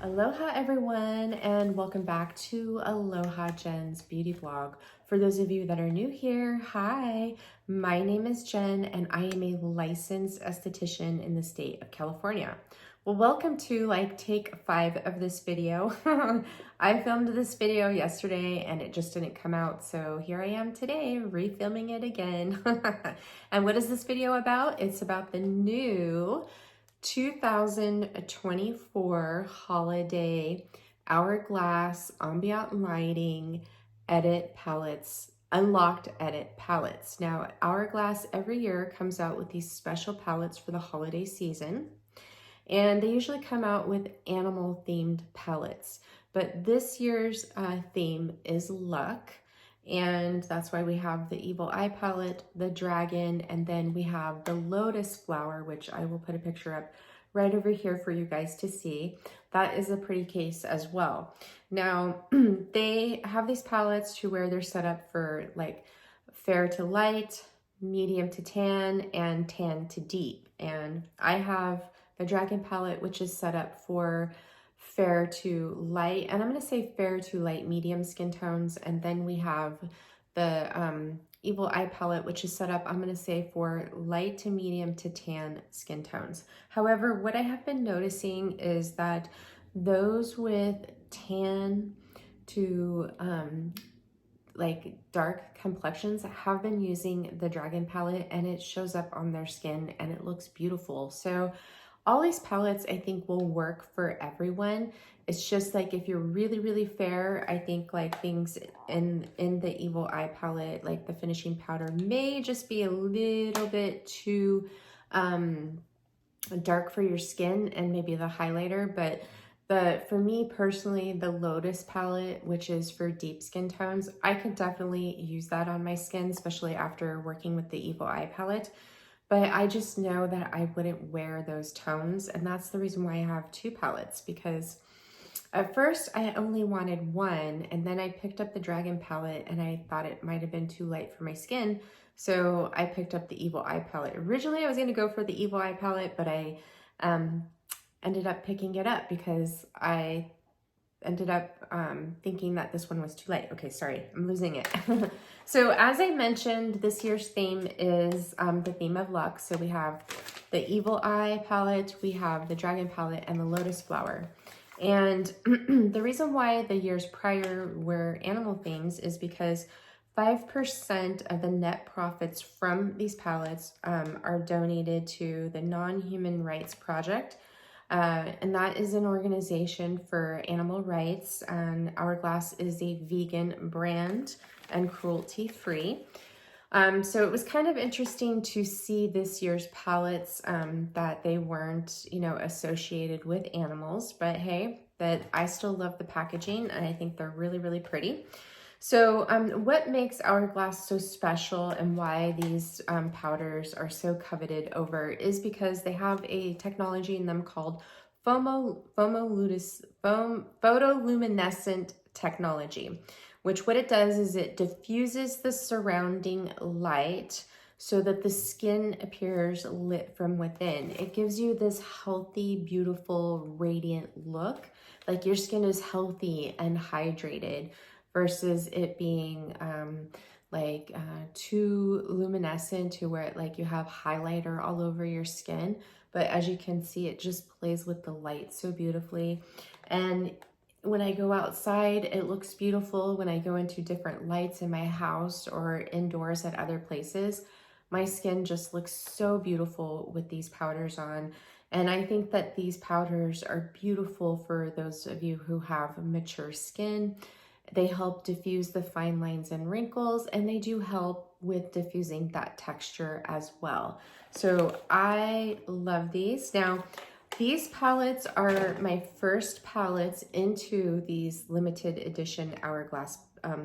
Aloha everyone, and welcome back to Aloha Jen's beauty blog. For those of you that are new here, hi, my name is Jen and I am a licensed esthetician in the state of California. Well, welcome to take 5 of this video. I filmed this video yesterday and it just didn't come out, so here I am today refilming it again. And what is this video about? It's about the new 2024 holiday Hourglass Ambient Lighting Edit Palettes, Unlocked Edit Palettes. Now, Hourglass every year comes out with these special palettes for the holiday season, and they usually come out with animal themed palettes. But this year's theme is luck. And that's why we have the Evil Eye palette, the dragon, and then we have the lotus flower, which I will put a picture up right over here for you guys to see. That is a pretty case as well. Now, they have these palettes to where they're set up for fair to light, medium to tan, and tan to deep. And I have the dragon palette, which is set up for fair to light, and I'm going to say fair to light medium skin tones. And then we have the Evil Eye palette, which is set up, I'm going to say, for light to medium to tan skin tones. However, what I have been noticing is that those with tan to dark complexions have been using the dragon palette, and it shows up on their skin and it looks beautiful. So all these palettes I think will work for everyone. It's just if you're really fair, I think things in the Evil Eye palette, like the finishing powder, may just be a little bit too dark for your skin, and maybe the highlighter. But for me personally, the Lotus palette, which is for deep skin tones, I could definitely use that on my skin, especially after working with the Evil Eye palette. But I just know that I wouldn't wear those tones, and that's the reason why I have 2 palettes, because at first I only wanted one, and then I picked up the dragon palette and I thought it might have been too light for my skin, so I picked up the Evil Eye palette. Originally I was going to go for the Evil Eye palette, but I ended up picking it up because I ended up thinking that this one was too light. Okay, sorry, I'm losing it. So as I mentioned, this year's theme is the theme of luck. So we have the Evil Eye palette, we have the dragon palette, and the lotus flower. And the reason why the years prior were animal themes is because 5% of the net profits from these palettes are donated to the Non-Human Rights Project. And that is an organization for animal rights, and Hourglass is a vegan brand and cruelty-free. So it was kind of interesting to see this year's palettes that they weren't, associated with animals, but hey, I still love the packaging and I think they're really pretty. So what makes Hourglass so special and why these powders are so coveted over is because they have a technology in them called photoluminescent technology, which what it does is it diffuses the surrounding light so that the skin appears lit from within. It gives you this healthy, beautiful, radiant look, like your skin is healthy and hydrated, versus it being too luminescent to where you have highlighter all over your skin. But as you can see, it just plays with the light so beautifully. And when I go outside, it looks beautiful. When I go into different lights in my house or indoors at other places, my skin just looks so beautiful with these powders on. And I think that these powders are beautiful for those of you who have mature skin. They help diffuse the fine lines and wrinkles, and they do help with diffusing that texture as well. So I love these. Now, these palettes are my first palettes into these limited edition Hourglass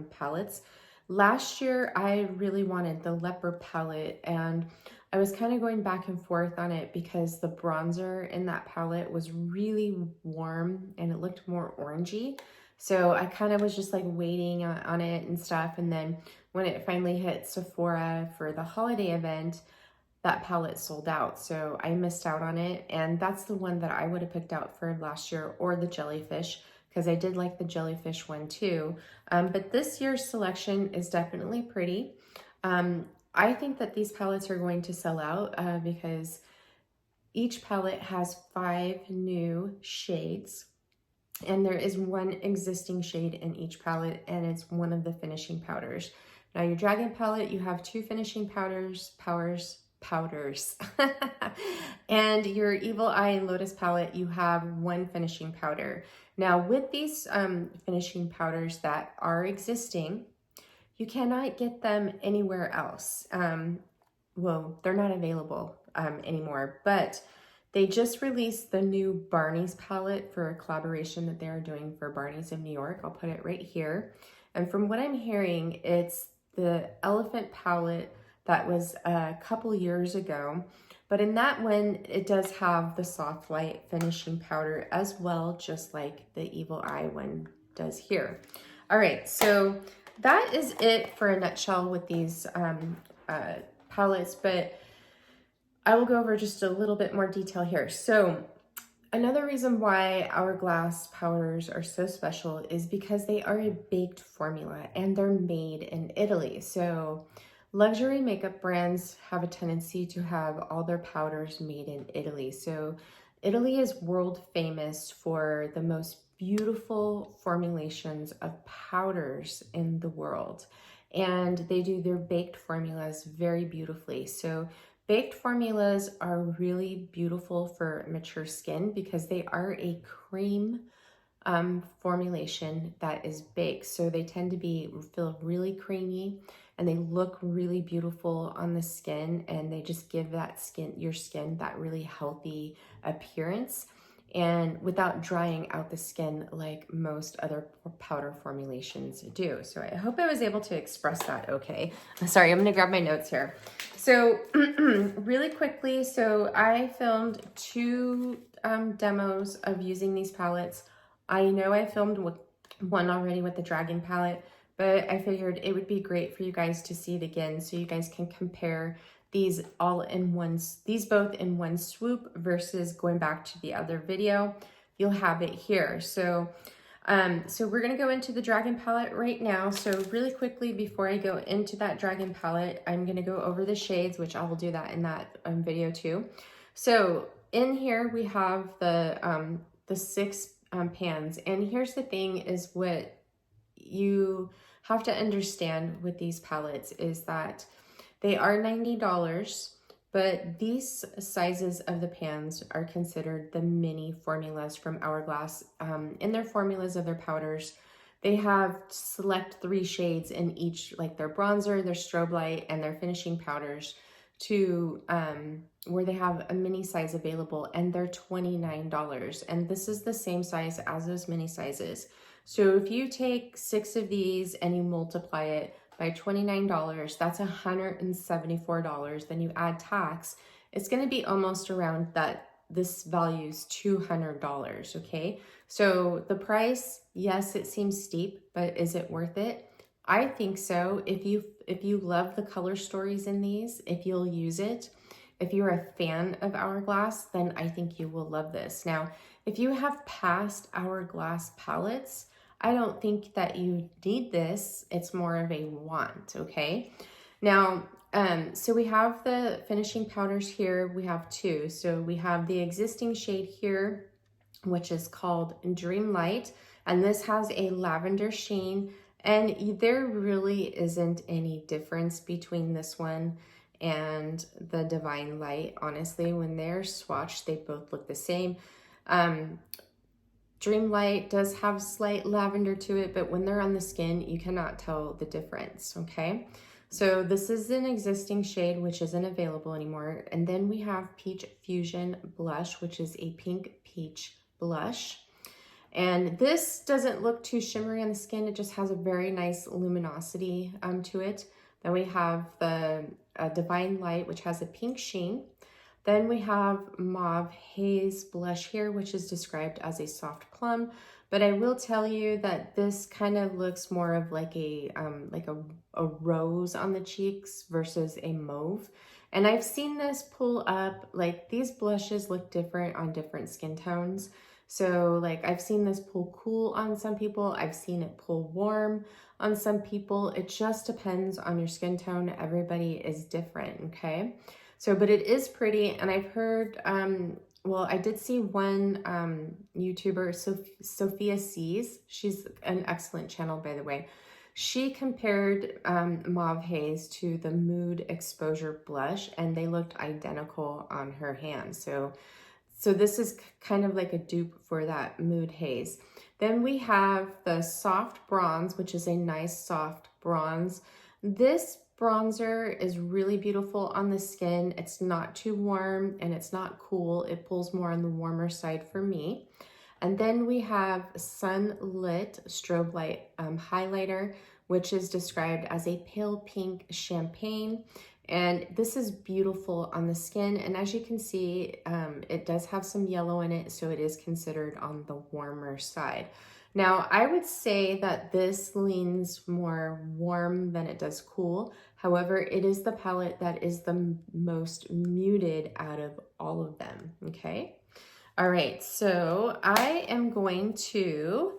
palettes. Last year, I really wanted the leopard palette, and I was kind of going back and forth on it because the bronzer in that palette was really warm and it looked more orangey. So I kind of was just waiting on it and stuff. And then when it finally hit Sephora for the holiday event, that palette sold out, so I missed out on it, and that's the one that I would have picked out for last year, or the jellyfish, because I did like the jellyfish one too. But this year's selection is definitely pretty. I think that these palettes are going to sell out because each palette has 5 new shades, and there is one existing shade in each palette, and it's one of the finishing powders. Now your Dragon palette, you have 2 finishing powders, and your Evil Eye and Lotus palette, you have 1 finishing powder. Now with these finishing powders that are existing, you cannot get them anywhere else. Well, they're not available anymore, but they just released the new Barney's palette for a collaboration that they're doing for Barney's of New York. I'll put it right here. And from what I'm hearing, it's the Elephant palette that was a couple years ago. But in that one, it does have the Soft Light finishing powder as well, just like the Evil Eye one does here. All right, so that is it for a nutshell with these palettes, but I will go over just a little bit more detail here. So another reason why Hourglass powders are so special is because they are a baked formula and they're made in Italy. So luxury makeup brands have a tendency to have all their powders made in Italy. So Italy is world famous for the most beautiful formulations of powders in the world. And they do their baked formulas very beautifully. So baked formulas are really beautiful for mature skin because they are a cream formulation that is baked. So they tend to feel really creamy, and they look really beautiful on the skin, and they just give your skin that really healthy appearance, and without drying out the skin like most other powder formulations do. So I hope I was able to express that okay. Sorry, I'm gonna grab my notes here. So really quickly, so I filmed 2 demos of using these palettes. I know I filmed one already with the Dragon palette, but I figured it would be great for you guys to see it again so you guys can compare these both in one swoop versus going back to the other video. You'll have it here. So we're gonna go into the Dragon palette right now. So really quickly, before I go into that Dragon palette, I'm gonna go over the shades, which I will do that in that video too. So in here we have the 6 pans, and here's the thing is what you have to understand with these palettes is that they are $90, but these sizes of the pans are considered the mini formulas from Hourglass. In their formulas of their powders, they have select 3 shades in each, like their bronzer, their strobe light, and their finishing powders, to where they have a mini size available, and they're $29. And this is the same size as those mini sizes. So if you take 6 of these and you multiply it by $29, that's $174. Then you add tax, it's going to be almost around that. This value is $200, okay? So the price, yes, it seems steep, but is it worth it? I think so. If you love the color stories in these, if you'll use it, if you're a fan of Hourglass, then I think you will love this. Now, if you have past Hourglass palettes, I don't think that you need this. It's more of a want, okay? Now, so we have the finishing powders here. We have 2. So we have the existing shade here, which is called Dream Light, and this has a lavender sheen, and there really isn't any difference between this one and the Divine Light. Honestly, when they're swatched, they both look the same. Dream Light does have slight lavender to it, but when they're on the skin, you cannot tell the difference, okay? So this is an existing shade, which isn't available anymore. And then we have Peach Fusion Blush, which is a pink peach blush. And this doesn't look too shimmery on the skin. It just has a very nice luminosity to it. Then we have the Divine Light, which has a pink sheen. Then we have Mauve Haze Blush here, which is described as a soft plum. But I will tell you that this kind of looks more of like a rose on the cheeks versus a mauve. And I've seen this pull up, like these blushes look different on different skin tones. So like I've seen this pull cool on some people. I've seen it pull warm on some people. It just depends on your skin tone. Everybody is different, okay? So, but it is pretty. And I've heard, well, I did see one YouTuber, Sophia Sees. She's an excellent channel, by the way. She compared Mauve Haze to the Mood Exposure Blush, and they looked identical on her hand. So this is kind of like a dupe for that Mood Haze. Then we have the Soft Bronze, which is a nice soft bronze. This bronzer is really beautiful on the skin. It's not too warm and it's not cool. It pulls more on the warmer side for me. And then we have Sunlit Strobe Light Highlighter, which is described as a pale pink champagne. And this is beautiful on the skin. And as you can see, it does have some yellow in it, so it is considered on the warmer side. Now, I would say that this leans more warm than it does cool. However, it is the palette that is the most muted out of all of them, okay? All right, so I am going to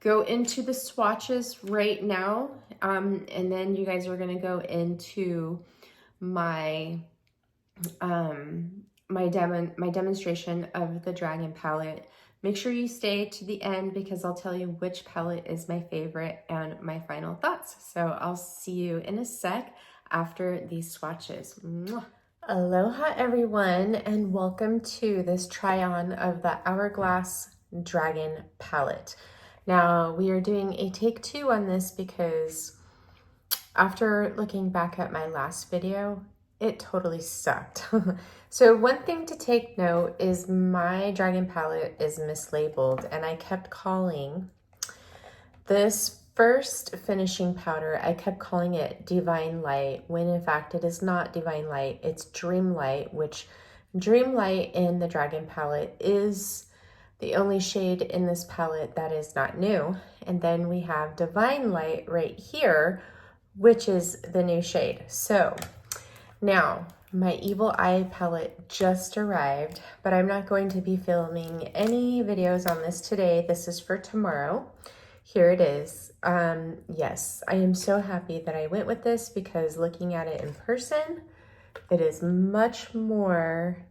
go into the swatches right now, and then you guys are gonna go into my my demonstration of the Dragon palette. Make sure you stay to the end because I'll tell you which palette is my favorite and my final thoughts. So I'll see you in a sec after these swatches. Mwah. Aloha everyone, and welcome to this try on of the Hourglass Dragon palette. Now we are doing a take 2 on this because after looking back at my last video, it totally sucked. So one thing to take note is my Dragon palette is mislabeled, and I kept calling this first finishing powder, I kept calling it Divine Light, when in fact it is not Divine Light, it's Dream Light, which Dream Light in the Dragon palette is the only shade in this palette that is not new. And then we have Divine Light right here, which is the new shade. So now my Evil Eye palette just arrived, but I'm not going to be filming any videos on this today. This is for tomorrow. Here it is. Yes, I am so happy that I went with this because looking at it in person, it is much more,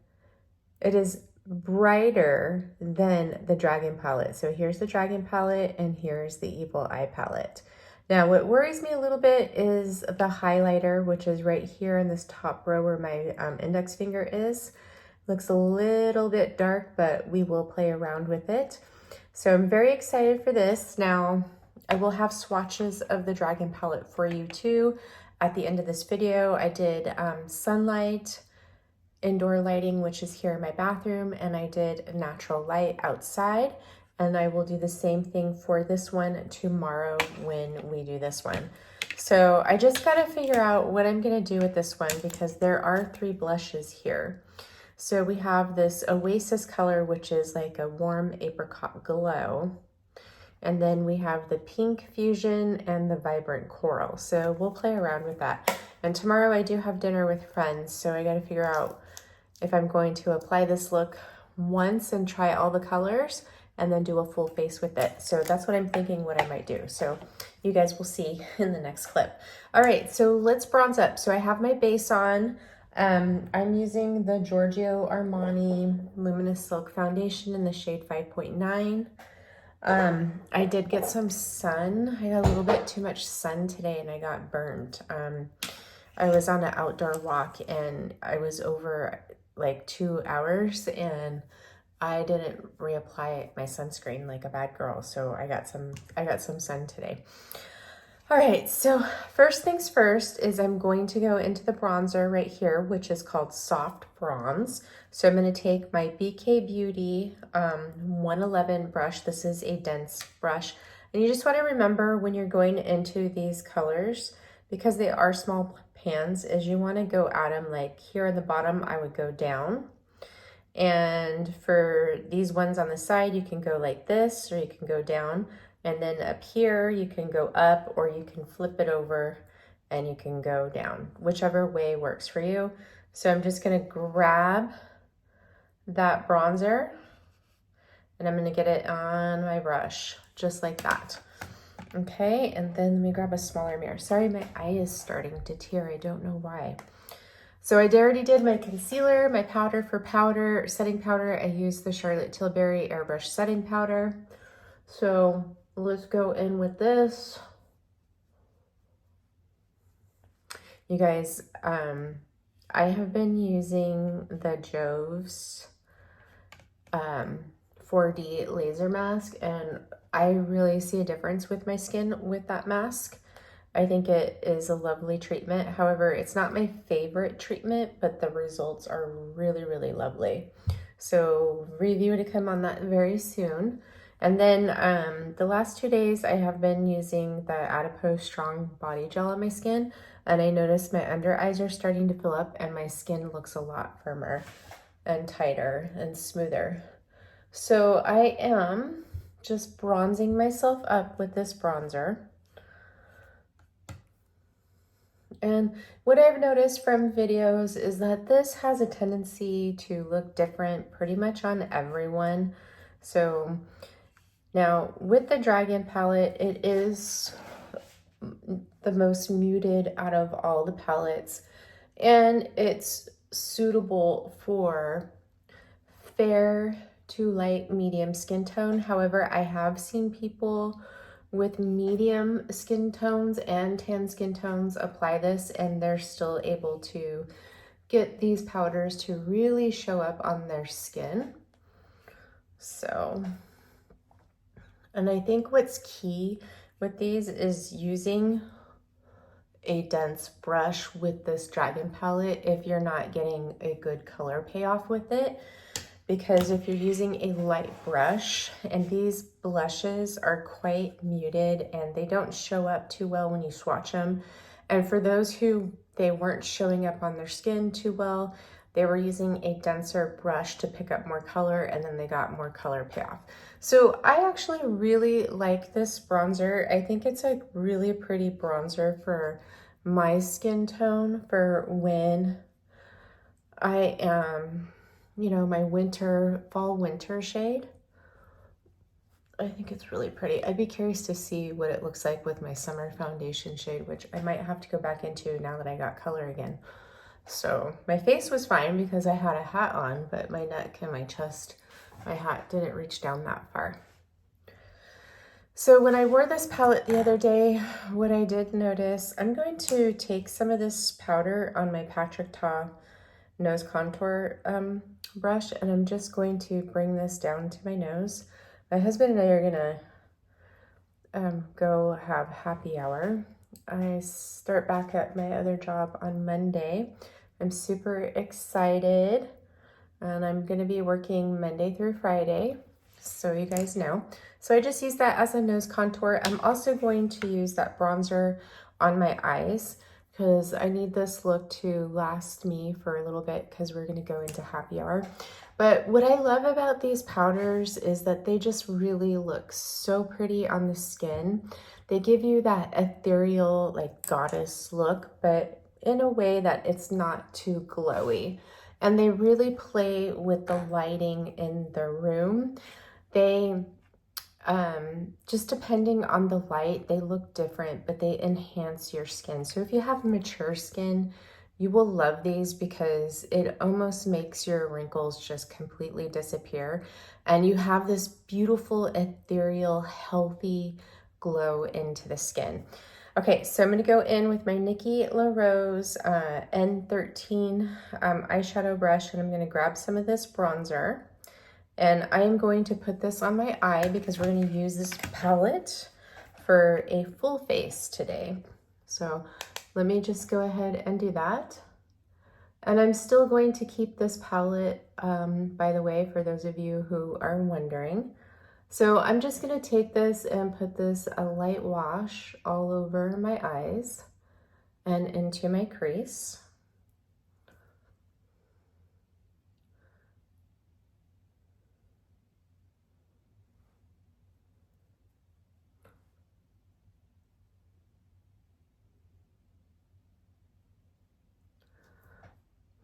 it is brighter than the Dragon palette. So here's the Dragon palette and here's the Evil Eye palette. Now, what worries me a little bit is the highlighter, which is right here in this top row where my index finger is. Looks a little bit dark, but we will play around with it. So I'm very excited for this. Now, I will have swatches of the Dragon palette for you too. At the end of this video, I did sunlight, indoor lighting, which is here in my bathroom, and I did natural light outside. And I will do the same thing for this one tomorrow when we do this one. So I just gotta figure out what I'm gonna do with this one because there are 3 blushes here. So we have this Oasis color, which is like a warm apricot glow. And then we have the pink fusion and the vibrant coral. So we'll play around with that. And tomorrow I do have dinner with friends. So I gotta figure out if I'm going to apply this look once and try all the colors and then do a full face with it. So that's what I'm thinking what I might do. So you guys will see in the next clip. All right, so let's bronze up. So I have my base on. I'm using the Giorgio Armani Luminous Silk Foundation in the shade 5.9. I did get some sun. I got a little bit too much sun today and I got burned. I was on an outdoor walk and I was over like 2 hours and I didn't reapply my sunscreen like a bad girl. So I got some sun today. All right, so first things first is I'm going to go into the bronzer right here, which is called Soft Bronze. So I'm going to take my BK Beauty 111 brush. This is a dense brush. And you just want to remember when you're going into these colors, because they are small pans, is you want to go at them like here on the bottom, I would go down. And for these ones on the side, you can go like this, or you can go down. And then up here, you can go up, or you can flip it over and you can go down, whichever way works for you. So I'm just gonna grab that bronzer and I'm gonna get it on my brush, just like that. Okay, and then let me grab a smaller mirror. Sorry, my eye is starting to tear, I don't know why. So I already did my concealer, my powder for powder, setting powder. I used the Charlotte Tilbury Airbrush setting powder. So let's go in with this. You guys, I have been using the Jove's 4D laser mask, and I really see a difference with my skin with that mask. I think it is a lovely treatment. However, it's not my favorite treatment, but the results are really, really lovely. So review to come on that very soon. And then the last 2 days I have been using the Adipose Strong Body Gel on my skin, and I noticed my under eyes are starting to fill up and my skin looks a lot firmer and tighter and smoother. So I am just bronzing myself up with this bronzer. And what I've noticed from videos is that this has a tendency to look different pretty much on everyone. So now with the Dragon palette, it is the most muted out of all the palettes, and it's suitable for fair to light medium skin tone. However, I have seen people with medium skin tones and tan skin tones apply this and they're still able to get these powders to really show up on their skin. So, and I think what's key with these is using a dense brush with this Dragon palette if you're not getting a good color payoff with it. Because if you're using a light brush, and these blushes are quite muted and they don't show up too well when you swatch them. And for those who they weren't showing up on their skin too well, they were using a denser brush to pick up more color, and then they got more color payoff. So I actually really like this bronzer. I think it's a really pretty bronzer for my skin tone for when I am, you know, my fall winter shade. I think it's really pretty. I'd be curious to see what it looks like with my summer foundation shade, which I might have to go back into now that I got color again. So my face was fine because I had a hat on, but my neck and my chest, my hat didn't reach down that far. So when I wore this palette the other day, what I did notice, I'm going to take some of this powder on my Patrick Ta nose contour brush, and I'm just going to bring this down to my nose. My husband and I are gonna go have happy hour. I start back at my other job on Monday. I'm super excited, and I'm gonna be working Monday through Friday, so you guys know. So I just use that as a nose contour. I'm also going to use that bronzer on my eyes because I need this look to last me for a little bit because we're gonna go into happy hour. But what I love about these powders is that they just really look so pretty on the skin. They give you that ethereal, like goddess look, but in a way that it's not too glowy. And they really play with the lighting in the room. They, just depending on the light, they look different, but they enhance your skin. So if you have mature skin, you will love these because it almost makes your wrinkles just completely disappear. And you have this beautiful, ethereal, healthy glow into the skin. Okay, so I'm gonna go in with my Nikki LaRose N13 eyeshadow brush, and I'm gonna grab some of this bronzer. And I am going to put this on my eye because we're gonna use this palette for a full face today. So let me just go ahead and do that. And I'm still going to keep this palette, by the way, for those of you who are wondering. So I'm just gonna take this and put this a light wash all over my eyes and into my crease.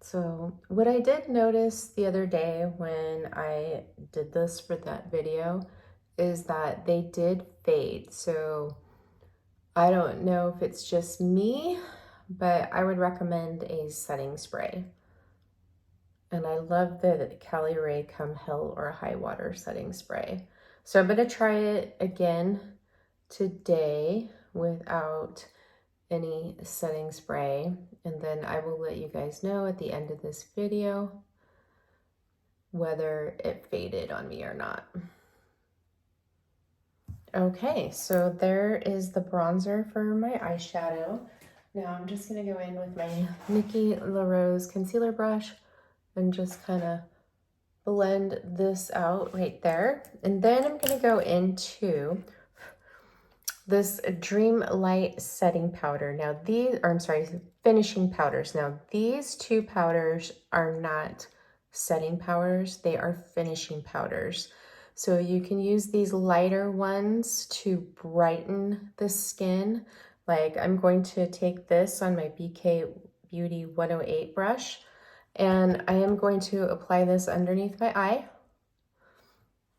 So what I did notice the other day when I did this for that video is that they did fade. So I don't know if it's just me, but I would recommend a setting spray. And I love the Cali Ray Come Hell or High Water setting spray. So I'm gonna try it again today without any setting spray, and then I will let you guys know at the end of this video whether it faded on me or not. Okay, so there is the bronzer for my eyeshadow. Now I'm just gonna go in with my Nikki LaRose concealer brush and just kind of blend this out right there. And then I'm gonna go into this Dream Light setting powder. Now these, or I'm sorry, finishing powders. Now these two powders are not setting powders, they are finishing powders. So you can use these lighter ones to brighten the skin. Like I'm going to take this on my BK Beauty 108 brush, and I am going to apply this underneath my eye.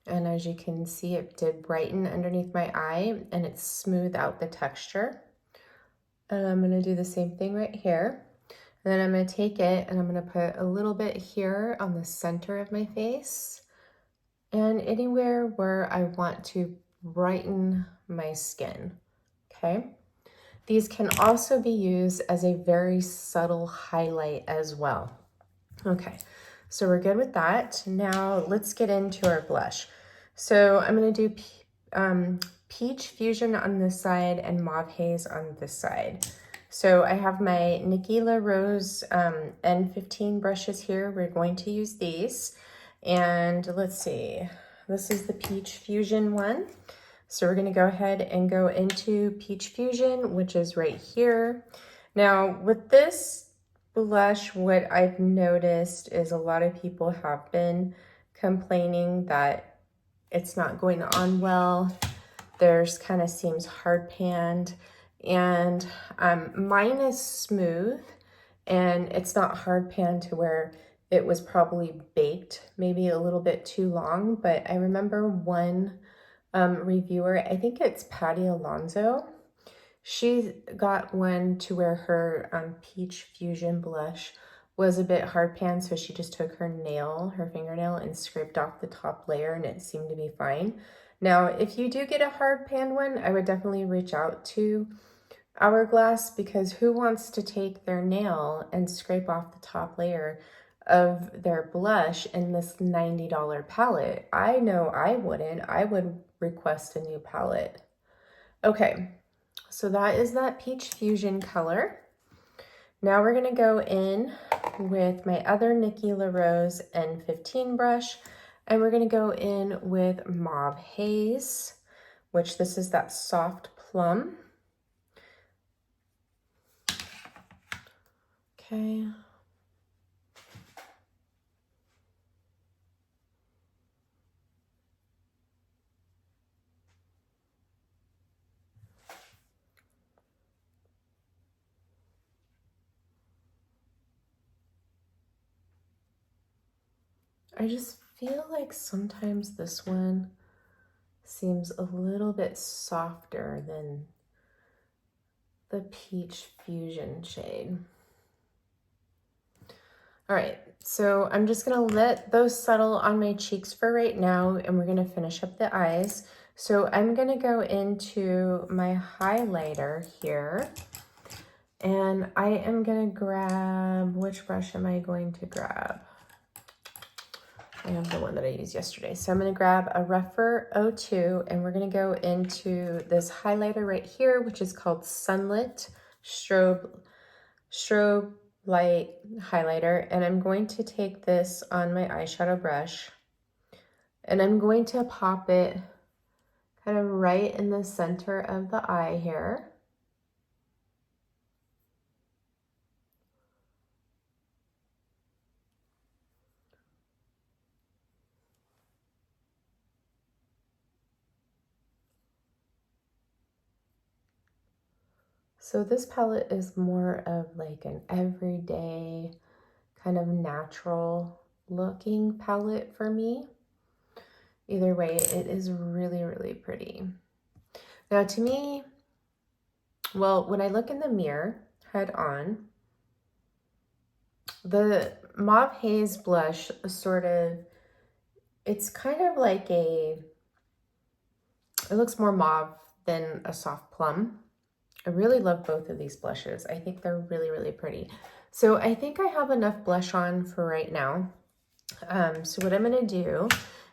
And as you can see, it did brighten underneath my eye and it smoothed out the texture. And I'm gonna do the same thing right here. And then I'm gonna take it and I'm gonna put a little bit here on the center of my face and anywhere where I want to brighten my skin, okay? These can also be used as a very subtle highlight as well. Okay, so we're good with that. Now let's get into our blush. So I'm gonna do Peach Fusion on this side and Mauve Haze on this side. So I have my Nikki LaRose N15 brushes here. We're going to use these. And let's see, this is the Peach Fusion one. So we're gonna go ahead and go into Peach Fusion, which is right here. Now with this blush, what I've noticed is a lot of people have been complaining that it's not going on well. There's kind of seems hard panned, and mine is smooth and it's not hard panned to where it was probably baked maybe a little bit too long. But I remember one reviewer, I think it's Patty Alonso, she got one to where her Peach Fusion blush was a bit hard pan, so she just took her fingernail, and scraped off the top layer, and it seemed to be fine. Now, if you do get a hard pan one, I would definitely reach out to Hourglass, because who wants to take their nail and scrape off the top layer of their blush in this $90 palette? I know I wouldn't. I would request a new palette. Okay, so that is that Peach Fusion color. Now we're gonna go in with my other Nikki LaRose N15 brush, and we're gonna go in with Mauve Haze, which this is that soft plum. Okay. I just feel like sometimes this one seems a little bit softer than the Peach Fusion shade. All right, so I'm just gonna let those settle on my cheeks for right now, and we're gonna finish up the eyes. So I'm gonna go into my highlighter here, and I am gonna grab, which brush am I going to grab? I have the one that I used yesterday. So I'm gonna grab a rougher 02, and we're gonna go into this highlighter right here, which is called Sunlit Strobe Light Highlighter. And I'm going to take this on my eyeshadow brush, and I'm going to pop it kind of right in the center of the eye here. So this palette is more of like an everyday kind of natural looking palette for me. Either way, it is really, really pretty. Now to me, well, when I look in the mirror head on, the Mauve Haze blush sort of, it's kind of like it looks more mauve than a soft plum. I really love both of these blushes. I think they're really, really pretty. So I think I have enough blush on for right now. So what I'm gonna do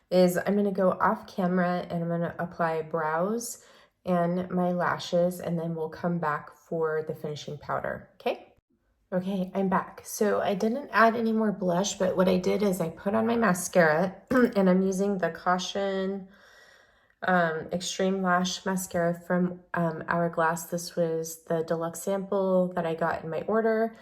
is I'm gonna go off camera and I'm gonna apply brows and my lashes, and then we'll come back for the finishing powder, okay? Okay, I'm back. So I didn't add any more blush, but what I did is I put on my mascara and I'm using the Caution Extreme Lash Mascara from Hourglass. This was the deluxe sample that I got in my order,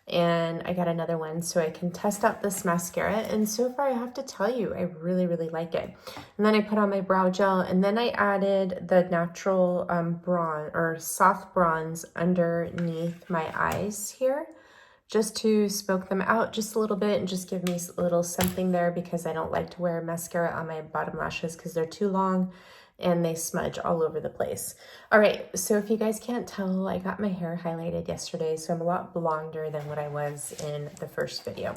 and I got another one so I can test out this mascara. And so far I have to tell you, I really, really like it. And then I put on my brow gel, and then I added the natural bronze or soft bronze underneath my eyes here, just to smoke them out just a little bit and just give me a little something there, because I don't like to wear mascara on my bottom lashes because they're too long and they smudge all over the place. All right, so if you guys can't tell, I got my hair highlighted yesterday, so I'm a lot blonder than what I was in the first video.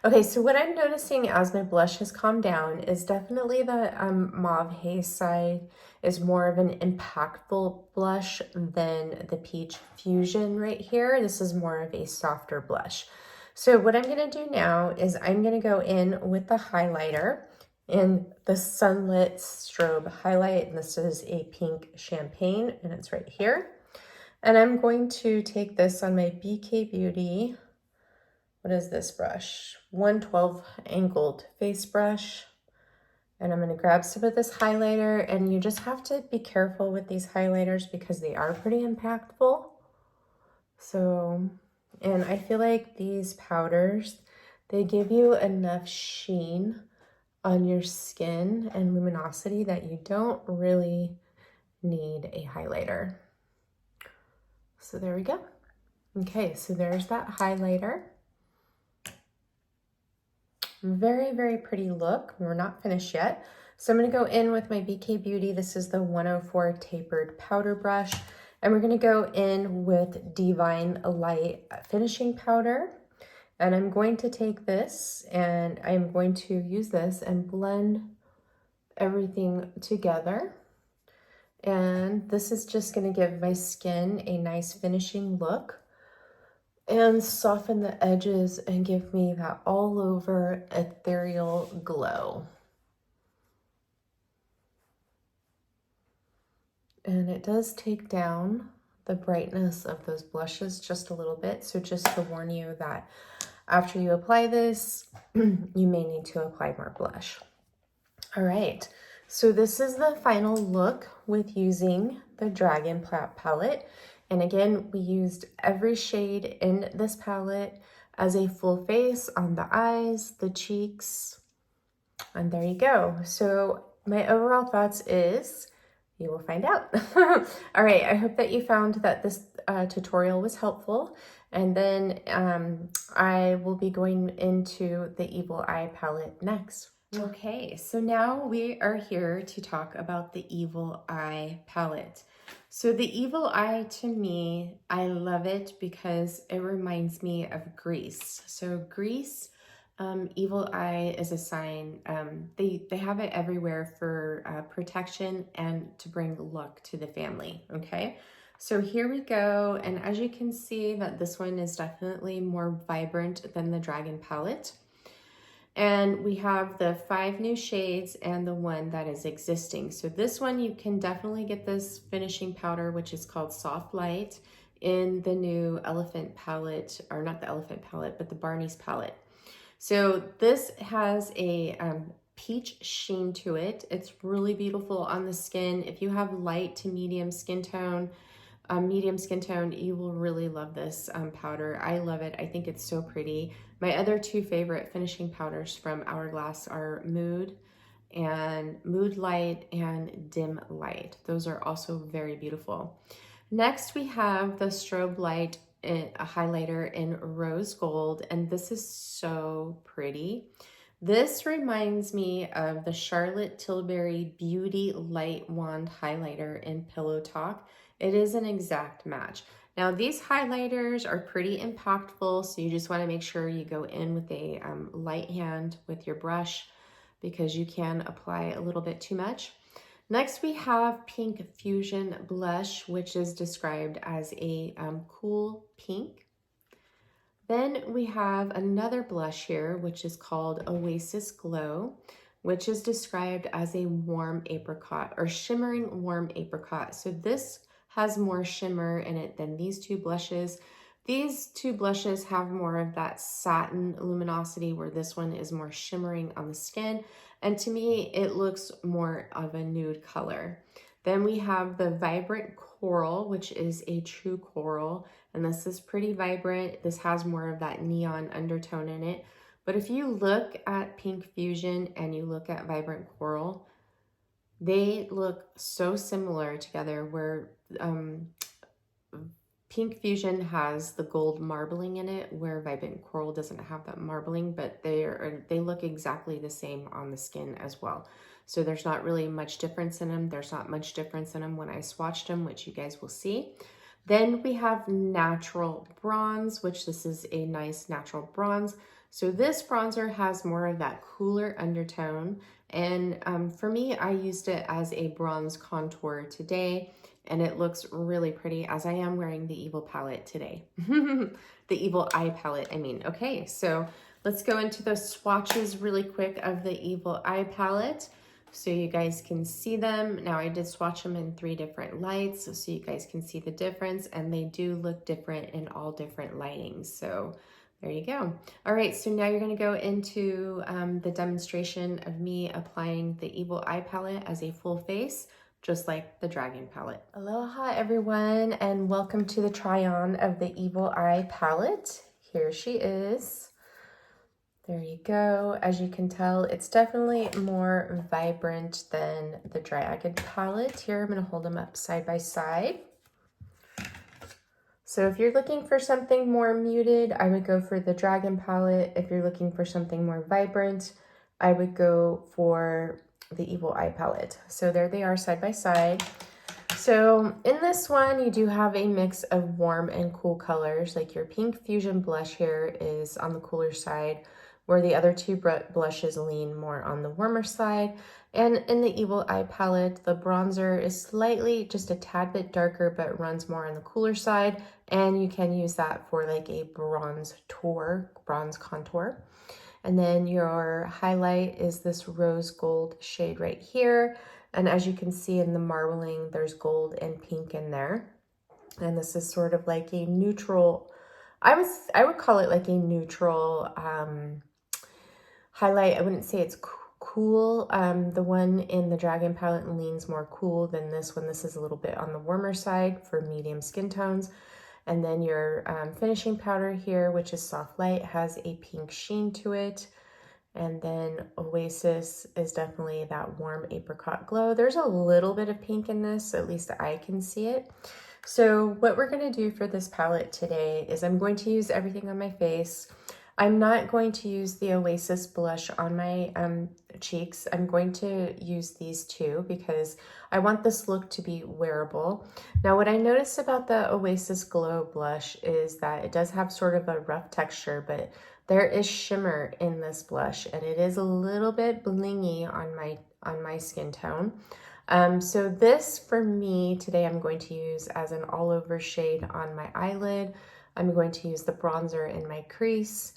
Okay, so what I'm noticing as my blush has calmed down is definitely the Mauve Haze side is more of an impactful blush than the Peach Fusion right here. This is more of a softer blush. So what I'm gonna do now is I'm gonna go in with the highlighter in the Sunlit Strobe Highlight, and this is a pink champagne, and it's right here. And I'm going to take this on my BK Beauty, what is this brush? 112 angled face brush. And I'm gonna grab some of this highlighter, and you just have to be careful with these highlighters because they are pretty impactful. So, and I feel like these powders, they give you enough sheen on your skin and luminosity that you don't really need a highlighter. So there we go. Okay, so there's that highlighter. Very, very pretty look. We're not finished yet. So I'm gonna go in with my BK Beauty. This is the 104 tapered powder brush. And we're gonna go in with Divine Light finishing powder. And I'm going to take this and I'm going to use this and blend everything together. And this is just gonna give my skin a nice finishing look and soften the edges and give me that all over ethereal glow. And it does take down the brightness of those blushes just a little bit. So just to warn you that after you apply this, you may need to apply more blush. All right, so this is the final look with using the Dragon palette. And again, we used every shade in this palette as a full face on the eyes, the cheeks, and there you go. So my overall thoughts is, you will find out. All right, I hope that you found that this tutorial was helpful. And then I will be going into the Evil Eye palette next. Okay, so now we are here to talk about the Evil Eye palette. So the Evil Eye, to me, I love it because it reminds me of Greece. So Greece, Evil Eye is a sign. They have it everywhere for protection and to bring luck to the family, okay? So here we go, and as you can see that this one is definitely more vibrant than the Dragon palette. And we have the 5 new shades and the one that is existing. So this one, you can definitely get this finishing powder, which is called Soft Light, in the new Elephant palette, or not the Elephant palette, but the Barney's palette. So this has a peach sheen to it. It's really beautiful on the skin. If you have light to medium skin tone, you will really love this powder. I love it. I think it's so pretty. My other 2 favorite finishing powders from Hourglass are Mood Light and Dim Light. Those are also very beautiful. Next, we have the Strobe Light a highlighter in rose gold, and this is so pretty. This reminds me of the Charlotte Tilbury Beauty Light Wand highlighter in Pillow Talk. It is an exact match. Now these highlighters are pretty impactful, so you just want to make sure you go in with a light hand with your brush, because you can apply a little bit too much. Next, we have Pink Fusion Blush, which is described as a cool pink. Then we have another blush here, which is called Oasis Glow, which is described as a warm apricot or shimmering warm apricot. So this has more shimmer in it than these two blushes. These two blushes have more of that satin luminosity, where this one is more shimmering on the skin. And to me, it looks more of a nude color. Then we have the Vibrant Coral, which is a true coral. And this is pretty vibrant. This has more of that neon undertone in it. But if you look at Pink Fusion and you look at Vibrant Coral, they look so similar together, where Pink Fusion has the gold marbling in it, where Vibrant Coral doesn't have that marbling, but they look exactly the same on the skin as well. So there's not really much difference in them. There's not much difference in them when I swatched them, which you guys will see. Then we have Natural Bronze, which this is a nice natural bronze. So this bronzer has more of that cooler undertone. And for me, I used it as a bronze contour today, and it looks really pretty, as I am wearing the Evil palette today. The Evil Eye palette, I mean. Okay, so let's go into the swatches really quick of the Evil Eye palette, so you guys can see them. Now I did swatch them in 3 different lights, so you guys can see the difference, and they do look different in all different lightings. So there you go. All right, so now you're gonna go into the demonstration of me applying the Evil Eye palette as a full face, just like the Dragon palette. Aloha everyone, and welcome to the try on of the Evil Eye palette. Here she is. There you go. As you can tell, it's definitely more vibrant than the Dragon palette. Here, I'm gonna hold them up side by side. So if you're looking for something more muted, I would go for the Dragon palette. If you're looking for something more vibrant, I would go for the Evil Eye palette. So there they are side by side. So in this one, you do have a mix of warm and cool colors. Like your Pink Fusion blush here is on the cooler side, where the other 2 blushes lean more on the warmer side. And in the Evil Eye palette, the bronzer is slightly, just a tad bit darker, but runs more on the cooler side. And you can use that for like a bronze contour. And then your highlight is this rose gold shade right here. And as you can see in the marbling, there's gold and pink in there. And this is sort of like a neutral, I would call it like a neutral highlight. I wouldn't say it's cool. The one in the Dragon palette leans more cool than this one. This is a little bit on the warmer side for medium skin tones. And then your finishing powder here, which is Soft Light, has a pink sheen to it. And then Oasis is definitely that warm apricot glow. There's a little bit of pink in this, at least I can see it. So what we're going to do for this palette today is I'm going to use everything on my face. I'm not going to use the Oasis blush on my cheeks. I'm going to use these 2 because I want this look to be wearable. Now, what I noticed about the Oasis Glow blush is that it does have sort of a rough texture, but there is shimmer in this blush, and it is a little bit blingy on my skin tone. So this, for me, today I'm going to use as an all-over shade on my eyelid. I'm going to use the bronzer in my crease,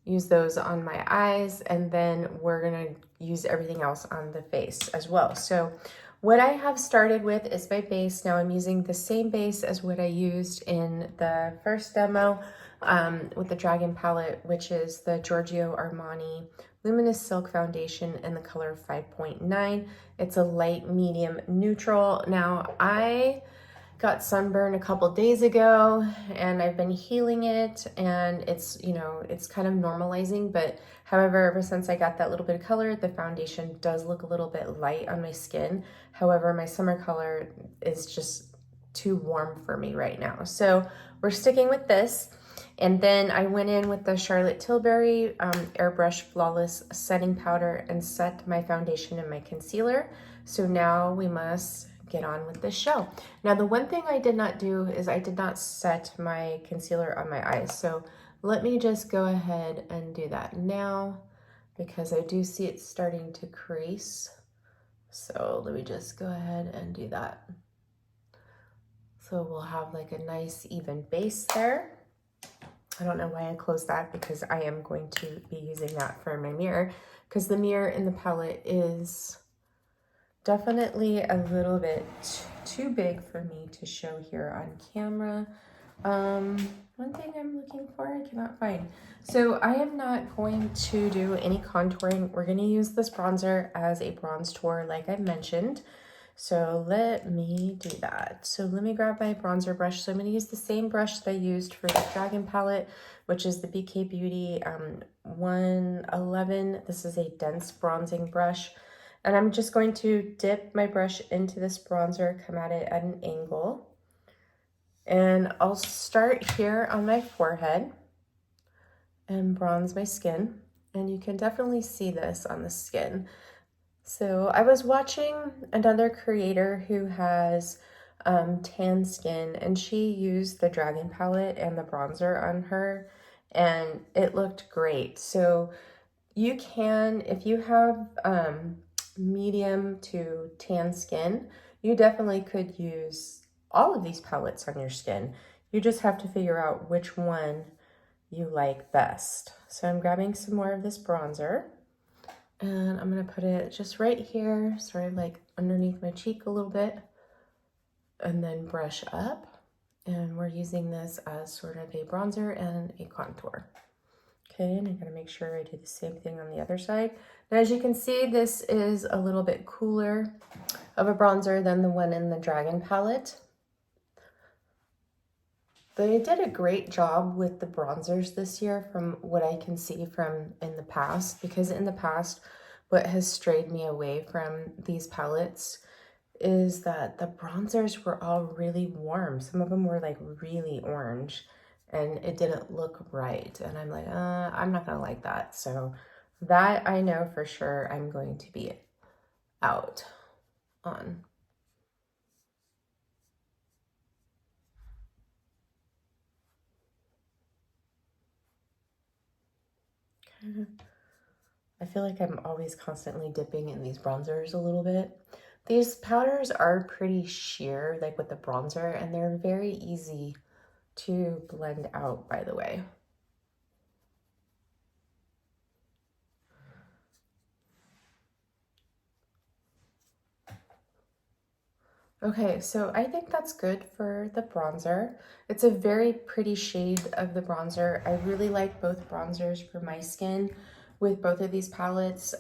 use those on my eyes, and then we're gonna use everything else on the face as well. So what I have started with is my base. Now I'm using the same base as what I used in the first demo with the Dragon palette, which is the Giorgio Armani Luminous Silk Foundation in the color 5.9. It's a light medium neutral. Now I got sunburned a couple days ago and I've been healing it, and it's, you know, it's kind of normalizing, but however, ever since I got that little bit of color, the foundation does look a little bit light on my skin. However, my summer color is just too warm for me right now. So we're sticking with this. And then I went in with the Charlotte Tilbury Airbrush Flawless Setting Powder and set my foundation and my concealer. So now we must get on with this show. Now, the one thing I did not do is I did not set my concealer on my eyes. So let me just go ahead and do that now because I do see it starting to crease. So let me just go ahead and do that. So we'll have like a nice even base there. I don't know why I closed that because I am going to be using that for my mirror because the mirror in the palette is definitely a little bit too big for me to show here on camera. One thing I'm looking for, I cannot find. So I am not going to do any contouring. We're going to use this bronzer as a bronze tour like I mentioned. So let me do that. So let me grab my bronzer brush. So I'm going to use the same brush that I used for the Dragon palette, which is the BK Beauty 111. This is a dense bronzing brush. And I'm just going to dip my brush into this bronzer, come at it at an angle. And I'll start here on my forehead and bronze my skin. And you can definitely see this on the skin. So I was watching another creator who has tan skin, and she used the Dragon palette and the bronzer on her, and it looked great. So you can, if you have medium to tan skin, you definitely could use all of these palettes on your skin. You just have to figure out which one you like best. So I'm grabbing some more of this bronzer. And I'm gonna put it just right here, sort of like underneath my cheek a little bit, and then brush up. And we're using this as sort of a bronzer and a contour. Okay, and I'm gonna make sure I do the same thing on the other side. Now, as you can see, this is a little bit cooler of a bronzer than the one in the Dragon palette. They did a great job with the bronzers this year from what I can see from in the past, because in the past, what has strayed me away from these palettes is that the bronzers were all really warm. Some of them were like really orange and it didn't look right. And I'm like, I'm not gonna like that. So that I know for sure I'm going to be out on. I feel like I'm always constantly dipping in these bronzers a little bit. These powders are pretty sheer, like with the bronzer, and they're very easy to blend out, by the way. Okay, so I think that's good for the bronzer. It's a very pretty shade of the bronzer. I really like both bronzers for my skin with both of these palettes.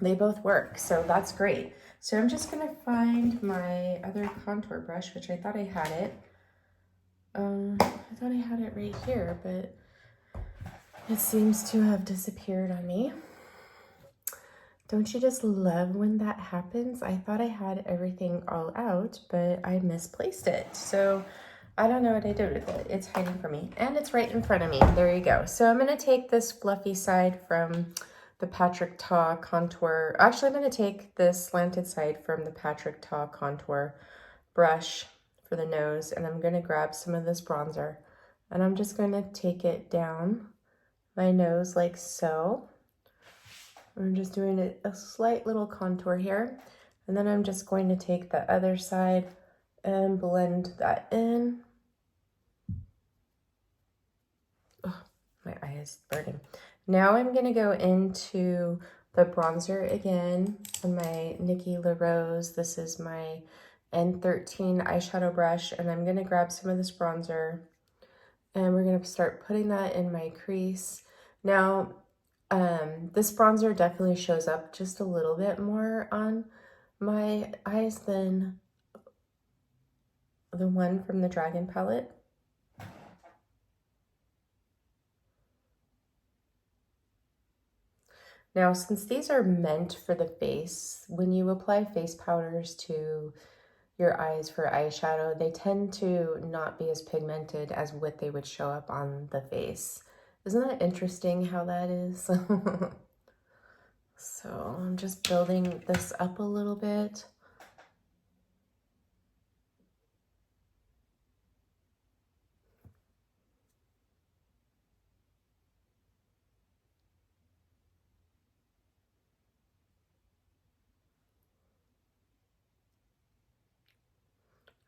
They both work, so that's great. So I'm just gonna find my other contour brush, which I thought I had it. I thought I had it right here, but it seems to have disappeared on me. Don't you just love when that happens? I thought I had everything all out, but I misplaced it. So I don't know what I did with it. It's hiding from me, and it's right in front of me. There you go. So I'm gonna take this fluffy side from the Patrick Ta contour. Actually, I'm gonna take this slanted side from the Patrick Ta contour brush for the nose, and I'm gonna grab some of this bronzer, and I'm just gonna take it down my nose like so. I'm just doing a slight little contour here, and then I'm just going to take the other side and blend that in. Oh, my eye is burning. Now I'm gonna go into the bronzer again on my Nikki LaRose. This is my N13 eyeshadow brush, and I'm gonna grab some of this bronzer, and we're gonna start putting that in my crease. Now, this bronzer definitely shows up just a little bit more on my eyes than the one from the Dragon palette. Now, since these are meant for the face, when you apply face powders to your eyes for eyeshadow, they tend to not be as pigmented as what they would show up on the face. Isn't that interesting how that is? So I'm just building this up a little bit.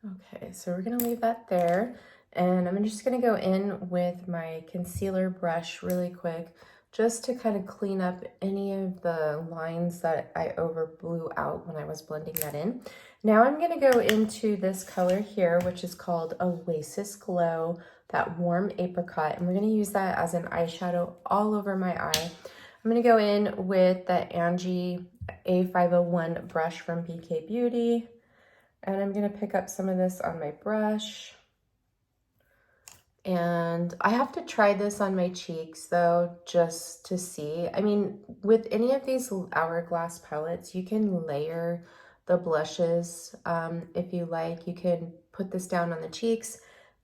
Okay, so we're gonna leave that there. And I'm just gonna go in with my concealer brush really quick, just to kind of clean up any of the lines that I over blew out when I was blending that in. Now I'm gonna go into this color here, which is called Oasis Glow, that warm apricot, and we're gonna use that as an eyeshadow all over my eye. I'm gonna go in with the Angie A501 brush from BK Beauty. And I'm gonna pick up some of this on my brush. And I have to try this on my cheeks though, just to see. I mean, with any of these Hourglass palettes, you can layer the blushes if you like. You can put this down on the cheeks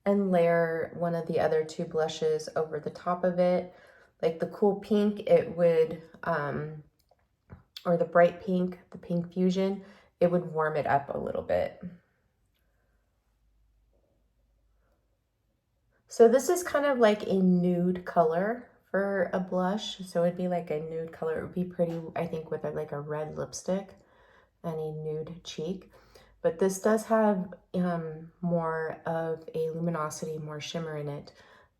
and layer one of the other two blushes over the top of it. Like the cool pink, it would, or the bright pink, the pink fusion, it would warm it up a little bit. So this is kind of like a nude color for a blush. So it'd be like a nude color. It would be pretty, I think, with like a red lipstick and a nude cheek. But this does have more of a luminosity, more shimmer in it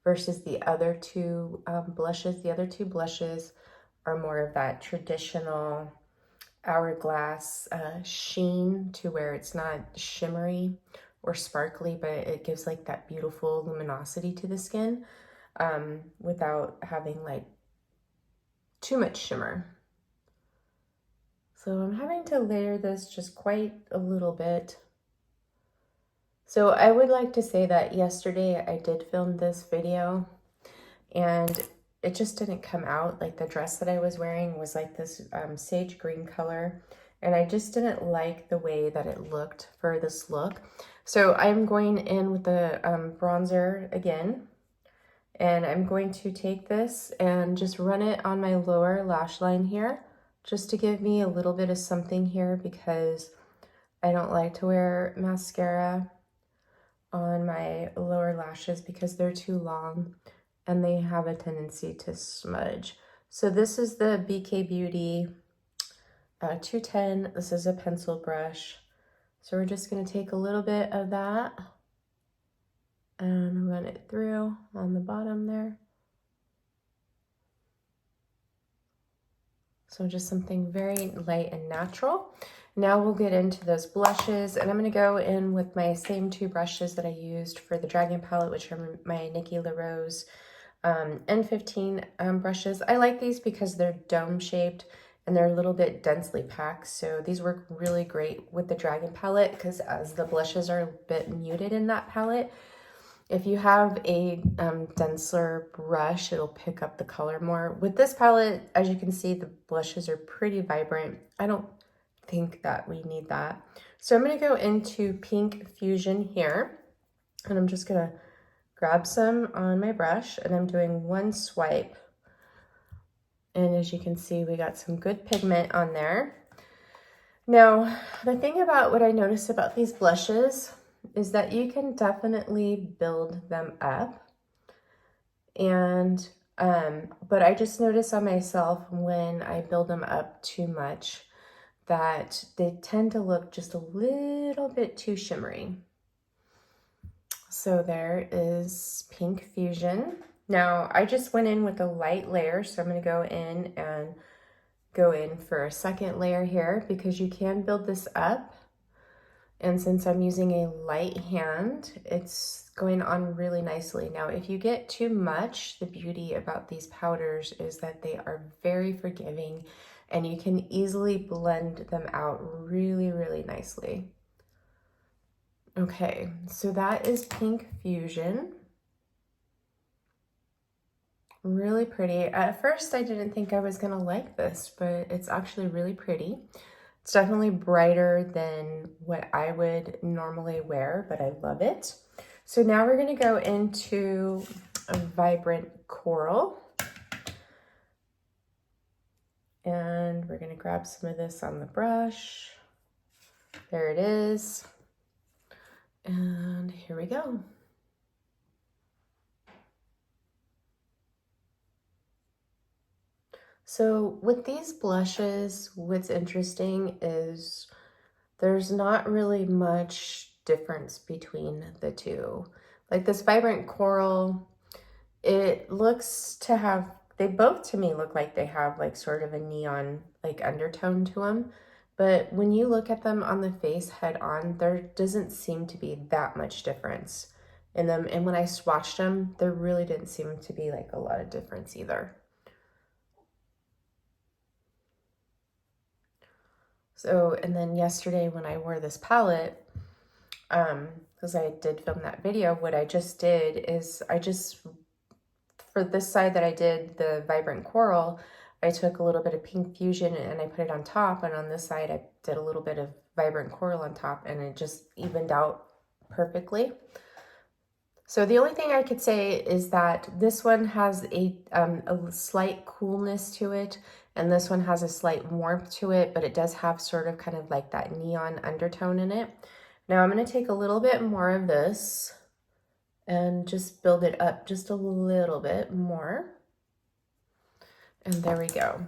versus the other two blushes. The other two blushes are more of that traditional Hourglass sheen, to where it's not shimmery or sparkly, but it gives like that beautiful luminosity to the skin without having like too much shimmer. So I'm having to layer this just quite a little bit. So I would like to say that yesterday I did film this video and it just didn't come out. Like the dress that I was wearing was like this sage green color, and I just didn't like the way that it looked for this look. So I'm going in with the bronzer again, and I'm going to take this and just run it on my lower lash line here, just to give me a little bit of something here, because I don't like to wear mascara on my lower lashes because they're too long and they have a tendency to smudge. So this is the BK Beauty 210. This is a pencil brush. So we're just gonna take a little bit of that and run it through on the bottom there. So just something very light and natural. Now we'll get into those blushes, and I'm gonna go in with my same two brushes that I used for the Dragon palette, which are my Nikki LaRose N15 brushes. I like these because they're dome shaped and they're a little bit densely packed. So these work really great with the Dragon palette, because as the blushes are a bit muted in that palette, if you have a denser brush, it'll pick up the color more. With this palette, as you can see, the blushes are pretty vibrant. I don't think that we need that. So I'm gonna go into Pink Fusion here, and I'm just gonna grab some on my brush, and I'm doing one swipe. And as you can see, we got some good pigment on there. Now, the thing about what I noticed about these blushes is that you can definitely build them up. And, but I just noticed on myself when I build them up too much that they tend to look just a little bit too shimmery. So there is Pink Fusion. Now I just went in with a light layer, so I'm gonna go in and go in for a second layer here, because you can build this up. And since I'm using a light hand, it's going on really nicely. Now, if you get too much, the beauty about these powders is that they are very forgiving and you can easily blend them out really, really nicely. Okay, so that is Pink Fusion. Really pretty. At first, I didn't think I was gonna like this, but it's actually really pretty. It's definitely brighter than what I would normally wear, but I love it. So now we're gonna go into a vibrant coral. And we're gonna grab some of this on the brush. There it is. And here we go. So with these blushes, what's interesting is there's not really much difference between the two. Like this vibrant coral, it looks to have, they both to me look like they have like sort of a neon like undertone to them. But when you look at them on the face head on, there doesn't seem to be that much difference in them. And when I swatched them, there really didn't seem to be like a lot of difference either. So, and then yesterday when I wore this palette, because I did film that video, what I just did is for this side that I did the vibrant coral, I took a little bit of pink fusion and I put it on top, and on this side I did a little bit of vibrant coral on top, and it just evened out perfectly. So the only thing I could say is that this one has a slight coolness to it, and this one has a slight warmth to it, but it does have sort of kind of like that neon undertone in it. Now I'm going to take a little bit more of this and just build it up just a little bit more. And there we go.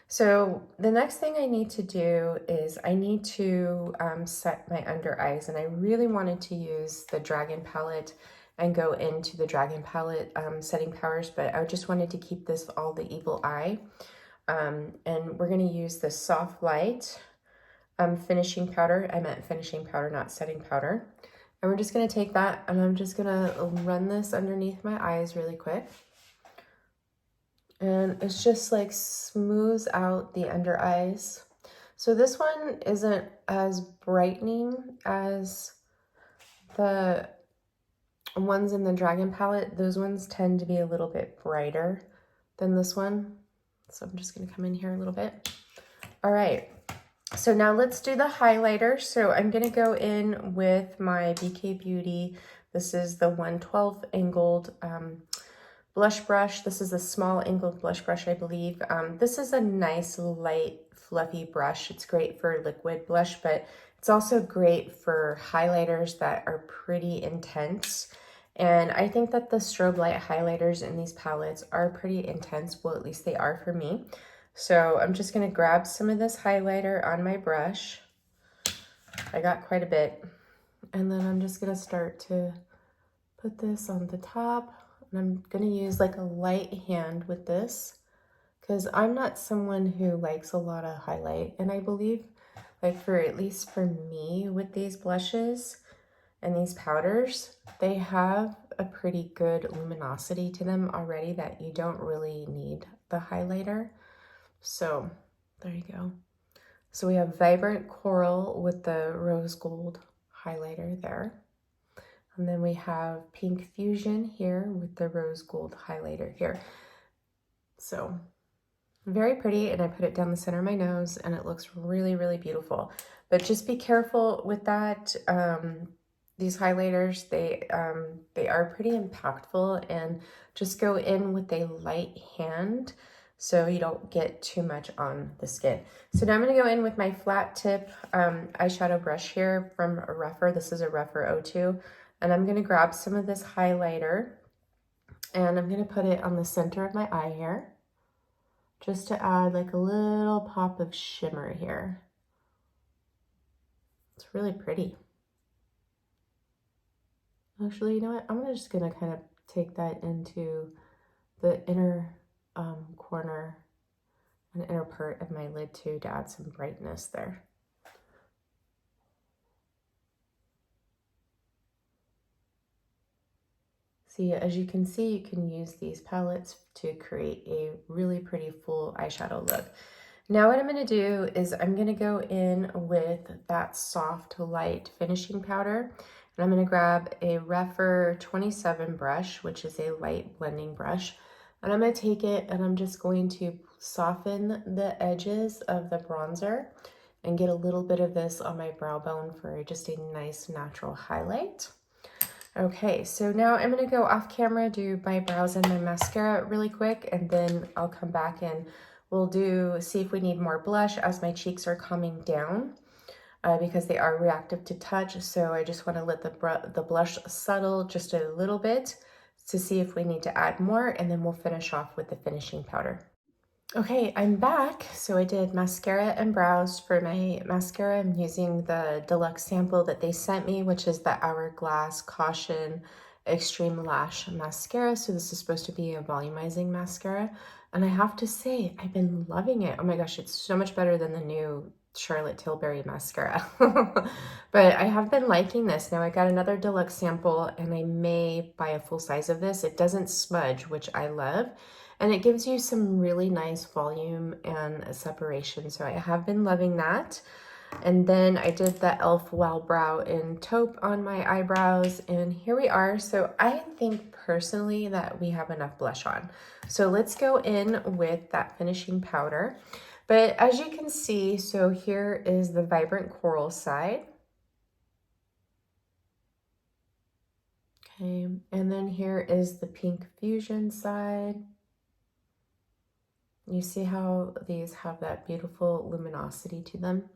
So the next thing I need to do is I need to set my under eyes, and I really wanted to use the Dragon palette and go into the Dragon palette setting powders, but I just wanted to keep this all the evil eye. And we're going to use the Soft Light finishing powder. I meant finishing powder, not setting powder. And we're just going to take that, and I'm just going to run this underneath my eyes really quick. And it's just like smooths out the under eyes. So this one isn't as brightening as the ones in the Dragon palette. Those ones tend to be a little bit brighter than this one. So I'm just going to come in here a little bit. All right. So now let's do the highlighter. So I'm going to go in with my BK Beauty. This is the 112 angled blush brush. This is a small angled blush brush, I believe. This is a nice, light, fluffy brush. It's great for liquid blush, but it's also great for highlighters that are pretty intense. And I think that the strobe light highlighters in these palettes are pretty intense. Well, at least they are for me. So I'm just going to grab some of this highlighter on my brush. I got quite a bit. And then I'm just going to start to put this on the top. And I'm going to use like a light hand with this, because I'm not someone who likes a lot of highlight. And I believe, like, for at least for me with these blushes and these powders, they have a pretty good luminosity to them already that you don't really need the highlighter. So there you go. So we have Vibrant Coral with the rose gold highlighter there. And then we have Pink Fusion here with the rose gold highlighter here. So very pretty, and I put it down the center of my nose, and it looks really, really beautiful. But just be careful with that. These highlighters, they are pretty impactful, and just go in with a light hand so you don't get too much on the skin. So now I'm going to go in with my flat tip eyeshadow brush here from a Rephr. This is a Rephr 02. And I'm going to grab some of this highlighter, and I'm going to put it on the center of my eye here, just to add like a little pop of shimmer here. It's really pretty. Actually, you know what? I'm just going to kind of take that into the inner corner and inner part of my lid too, to add some brightness there. See, as you can see, you can use these palettes to create a really pretty full eyeshadow look. Now what I'm going to do is I'm going to go in with that Soft Light finishing powder, and I'm going to grab a Rephr 27 brush, which is a light blending brush, and I'm going to take it and I'm just going to soften the edges of the bronzer. and get a little bit of this on my brow bone for just a nice natural highlight. Okay, so now I'm gonna go off camera, do my brows and my mascara really quick, and then I'll come back and we'll see if we need more blush as my cheeks are calming down because they are reactive to touch. So I just wanna let the blush settle just a little bit to see if we need to add more, and then we'll finish off with the finishing powder. Okay, I'm back. So I did mascara and brows. For my mascara, I'm using the deluxe sample that they sent me, which is the Hourglass Caution Extreme Lash Mascara. So this is supposed to be a volumizing mascara. And I have to say, I've been loving it. Oh my gosh, it's so much better than the new Charlotte Tilbury mascara. But I have been liking this. Now I got another deluxe sample and I may buy a full size of this. It doesn't smudge, which I love. And it gives you some really nice volume and separation. So I have been loving that. And then I did the e.l.f. Wow Brow in taupe on my eyebrows. And here we are. So I think personally that we have enough blush on. So let's go in with that finishing powder. But as you can see, so here is the vibrant coral side. Okay, and then here is the pink fusion side. You see how these have that beautiful luminosity to them?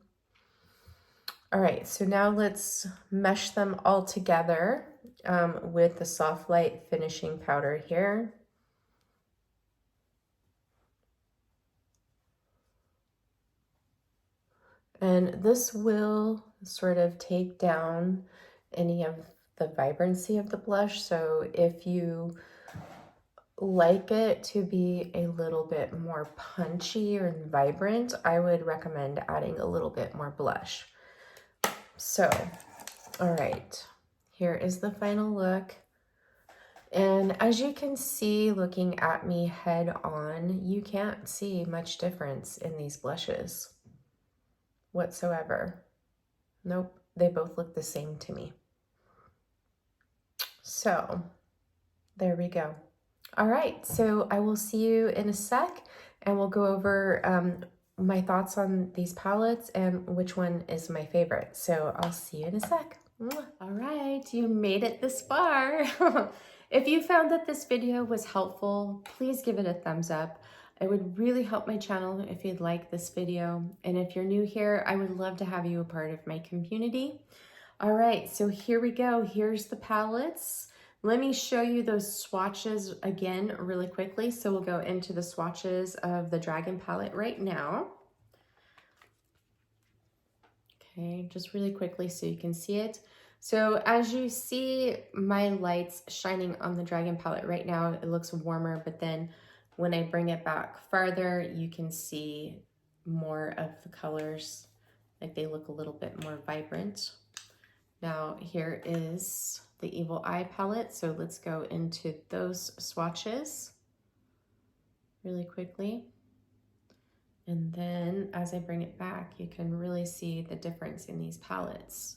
All right, so now let's mesh them all together with the Soft Light finishing powder here. And this will sort of take down any of the vibrancy of the blush. So if you like it to be a little bit more punchy or vibrant, I would recommend adding a little bit more blush. So, all right, here is the final look. And as you can see, looking at me head on, you can't see much difference in these blushes whatsoever. Nope, they both look the same to me. So, there we go. All right, so I will see you in a sec and we'll go over my thoughts on these palettes and which one is my favorite. So I'll see you in a sec. All right, you made it this far. If you found that this video was helpful, please give it a thumbs up. It would really help my channel if you'd like this video. And if you're new here, I would love to have you a part of my community. All right, so here we go. Here's the palettes. Let me show you those swatches again really quickly. So we'll go into the swatches of the Dragon palette right now. Okay, just really quickly so you can see it. So as you see my lights shining on the Dragon palette right now, it looks warmer, but then when I bring it back farther, you can see more of the colors, like they look a little bit more vibrant. Now here is the Evil Eye palette. So let's go into those swatches really quickly. And then as I bring it back, you can really see the difference in these palettes.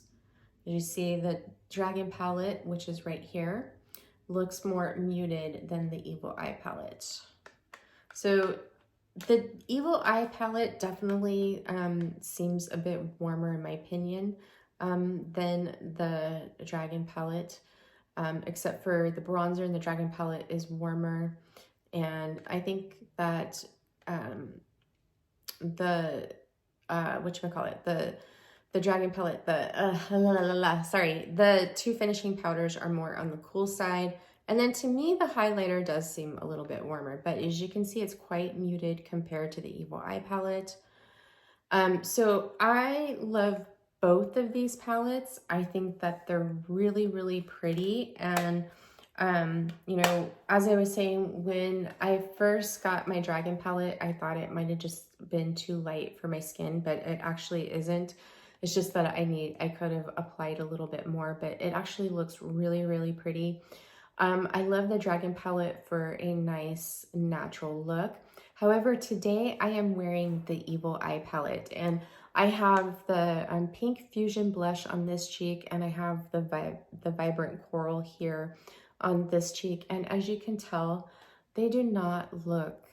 You see the Dragon palette, which is right here, looks more muted than the Evil Eye palette. So the Evil Eye palette definitely seems a bit warmer in my opinion than the Dragon palette, except for the bronzer in the Dragon palette is warmer. And I think that the Dragon palette, the two finishing powders are more on the cool side. And then to me, the highlighter does seem a little bit warmer, but as you can see, it's quite muted compared to the Evil Eye palette. So I love both of these palettes. I think that they're really, really pretty. And, you know, as I was saying, when I first got my Dragon palette, I thought it might have just been too light for my skin, but it actually isn't. It's just that I could have applied a little bit more, but it actually looks really, really pretty. I love the Dragon palette for a nice natural look. However, today I am wearing the Evil Eye palette, and I have the pink fusion blush on this cheek, and I have the vibrant coral here on this cheek. And as you can tell, they do not look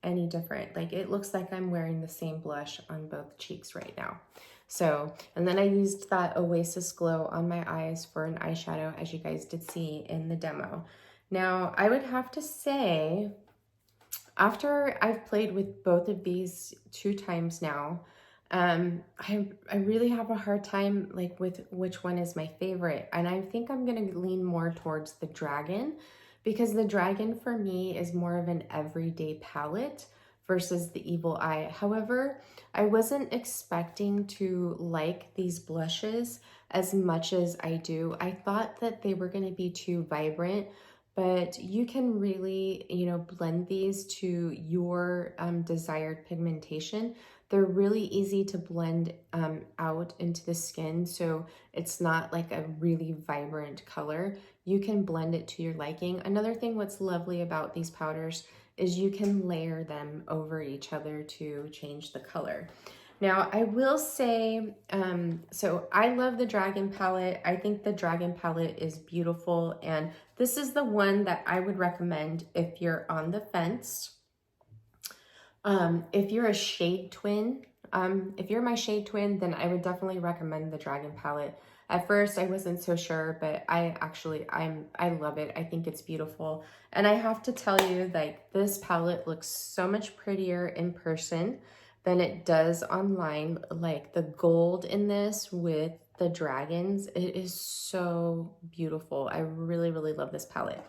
any different. Like it looks like I'm wearing the same blush on both cheeks right now. So, and then I used that Oasis Glow on my eyes for an eyeshadow, as you guys did see in the demo. Now, I would have to say, after I've played with both of these 2 times now, I really have a hard time like with which one is my favorite. And I think I'm gonna lean more towards the Dragon, because the Dragon for me is more of an everyday palette versus the Evil Eye. However, I wasn't expecting to like these blushes as much as I do. I thought that they were gonna be too vibrant, but you can really, you know, blend these to your desired pigmentation. They're really easy to blend out into the skin, so it's not like a really vibrant color. You can blend it to your liking. Another thing what's lovely about these powders is you can layer them over each other to change the color. Now, I will say, so I love the Dragon palette. I think the Dragon palette is beautiful, and this is the one that I would recommend if you're on the fence. If you're a shade twin, if you're my shade twin, then I would definitely recommend the Dragon palette. At first, I wasn't so sure, but I love it. I think it's beautiful. And I have to tell you, like, this palette looks so much prettier in person than it does online. Like the gold in this with the dragons, it is so beautiful. I really, really love this palette.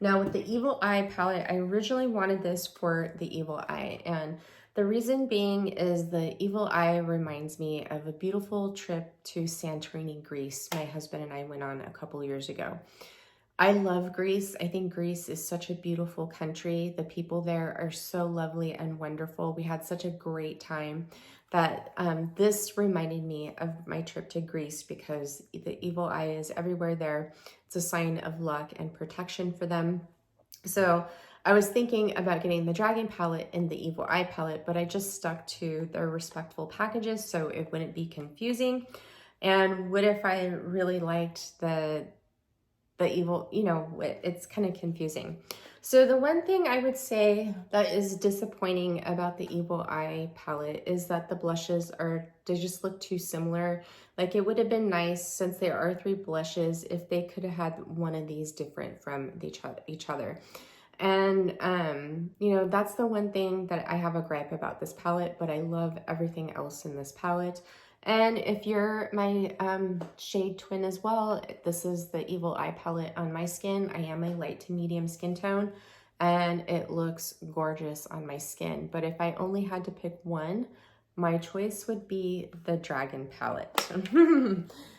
Now with the Evil Eye palette, I originally wanted this for the Evil Eye, and the reason being is the Evil Eye reminds me of a beautiful trip to Santorini, Greece. My husband and I went on a couple years ago. I love Greece. I think Greece is such a beautiful country. The people there are so lovely and wonderful. We had such a great time that this reminded me of my trip to Greece, because the Evil Eye is everywhere there. It's a sign of luck and protection for them. So I was thinking about getting the Dragon palette and the Evil Eye palette, but I just stuck to their respectful packages so it wouldn't be confusing. And what if I really liked the evil, you know, it's kind of confusing. So the one thing I would say that is disappointing about the Evil Eye palette is that the blushes they just look too similar. Like it would have been nice, since there are 3 blushes, if they could have had one of these different from each other. And, you know, that's the one thing that I have a gripe about this palette, but I love everything else in this palette. And if you're my shade twin as well, this is the Evil Eye palette on my skin. I am a light to medium skin tone, and it looks gorgeous on my skin. But if I only had to pick one, my choice would be the Dragon palette.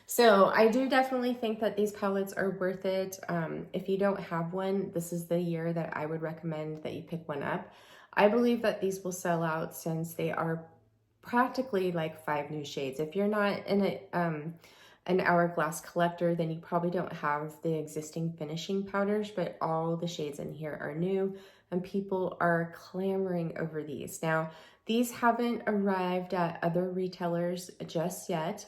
So I do definitely think that these palettes are worth it. If you don't have one, this is the year that I would recommend that you pick one up. I believe that these will sell out, since they are practically like 5 new shades. If you're not in an Hourglass collector, then you probably don't have the existing finishing powders, but all the shades in here are new, and people are clamoring over these. Now, these haven't arrived at other retailers just yet.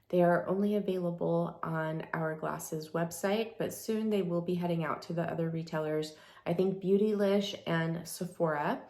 They are only available on Hourglass's website, but soon they will be heading out to the other retailers, I think Beautylish and Sephora.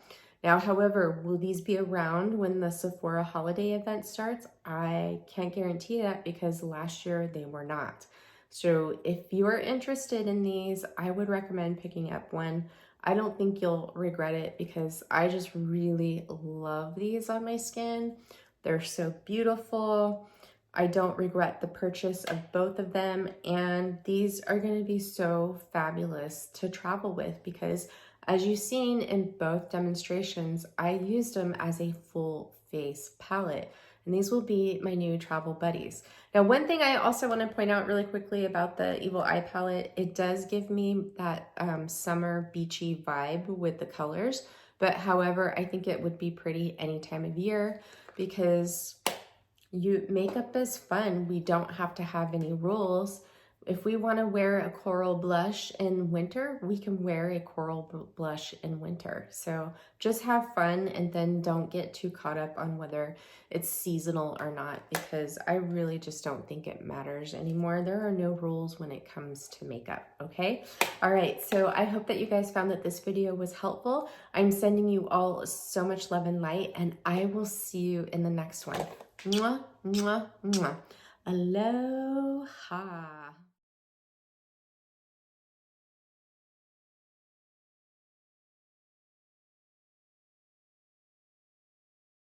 Now, however, will these be around when the Sephora holiday event starts? I can't guarantee that, because last year they were not. So if you're interested in these, I would recommend picking up one. I don't think you'll regret it, because I just really love these on my skin. They're so beautiful. I don't regret the purchase of both of them, and these are going to be so fabulous to travel with, because as you've seen in both demonstrations, I used them as a full face palette, and these will be my new travel buddies. Now, one thing I also want to point out really quickly about the Evil Eye palette, it does give me that summer beachy vibe with the colors, but however, I think it would be pretty any time of year, because makeup is fun. We don't have to have any rules. If we want to wear a coral blush in winter, we can wear a coral blush in winter. So just have fun and then don't get too caught up on whether it's seasonal or not, because I really just don't think it matters anymore. There are no rules when it comes to makeup, okay? All right, so I hope that you guys found that this video was helpful. I'm sending you all so much love and light, and I will see you in the next one. Mwah, mwah, mwah. Aloha.